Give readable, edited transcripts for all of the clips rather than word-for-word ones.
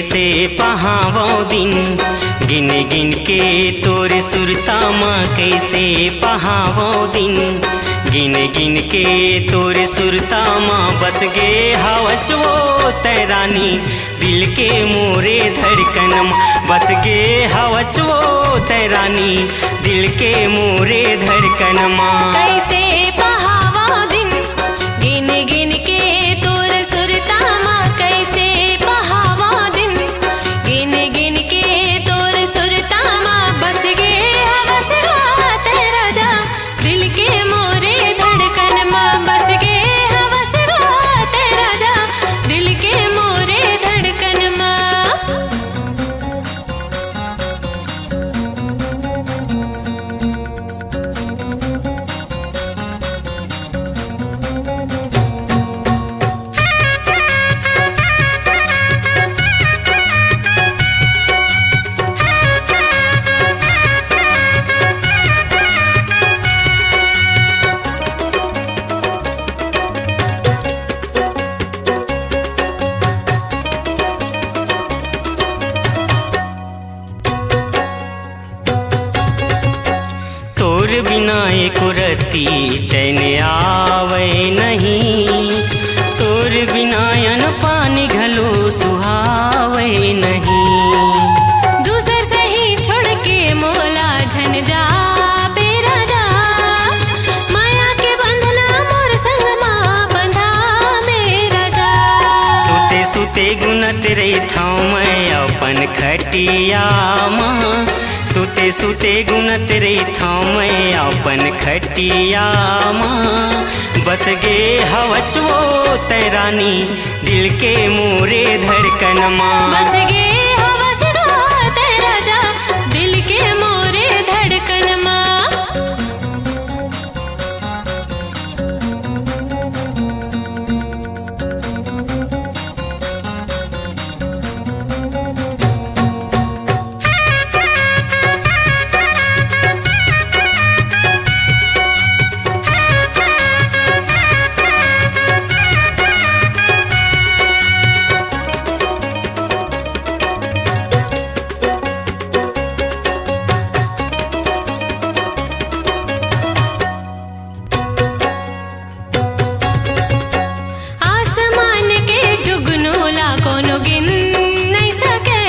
कैसे पहावो दिन, गिन गिन के तोर सुरता माँ कैसे पहावो दिन, गिन गिन के तोर सुरता माँ बस गे हवच वो तैरानी, दिल के मोरे धड़कन माँ बस गे हवच वो तैरानी, दिल के मोरे धड़कन माँ। कैसे पहावो दिन, गिन गिन के तोर सुरता माँ कैसे पहावो दिन, गिन गिन के तोर सुरता माँ बस गे हवस गात राजा, दिल के मोरे धड़कन माँ बस गे हवस गात राजा, दिल के मोरे धड़कन माँ। तोर बिना एक रत्ती चैन आवे नहीं, तोर बिना अन पानी घलो सुहावे नहीं। दूसर सही छोड़ के मोला झन जा बे राजा, माया के बंधना मोर संग माँ बंधा बे राजा। सुते सुते गुनत रही था मैं अपन खटिया माँ, सुते सुते गुनत रही था मैं अपन खटिया माँ, बस गे हवच वो तैरानी, दिल के मोरे धड़कन माँ। बस गे हवस गात राजा, दिल के मोरे धड़कन माँ। आसमान के जुगनू ला कोनो गिन नहीं सके,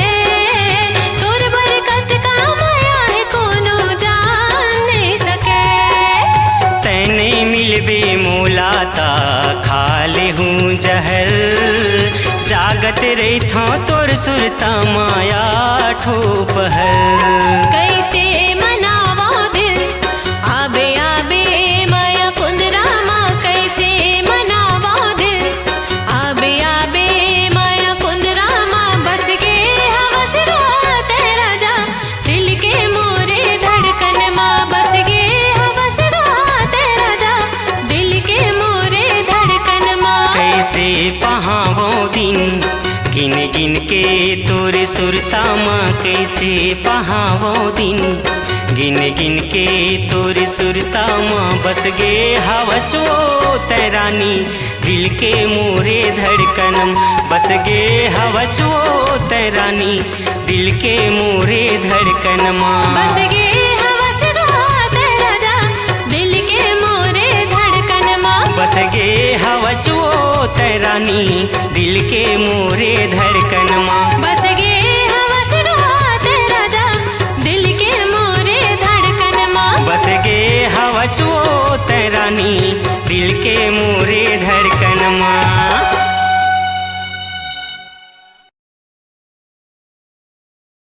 तोर बरकत का माया है कोनो जान नहीं सके। तैने मिलबे मोला ता खाले हूँ जहर, जागत रही था तोर सुरता माया ठोपहर। कैसे मनावो दिल आबे आबे माया कुंदरा माँ, कैसे मनावो दिल आबे आबे माया कुंदरा माँ, बस गे हवस गात राजा, दिल के मोरे धड़कन माँ बस गे हवस गात राजा, दिल के मोरे धड़कन माँ। कैसे पहावो दिन, गिन गिन के तोर सुरता माँ कैसे पहावो दिन, गिन गिन के तोर सुरता माँ बस गे हवच वो तैरानी, दिल के मोरे धड़कन बस गे हवच वो तैरानी, दिल के मोरे धड़कन माँ। बस गे हवस गात राजा, दिल के मोरे धड़कन माँ। बस गे हवच वो तैरानी, दिल के मोरे धड़कन माँ। बस गे हवस गात राजा, दिल के मोरे धड़कन माँ। बस गे हवच वो तैरानी, दिल के मोरे धड़कन माँ।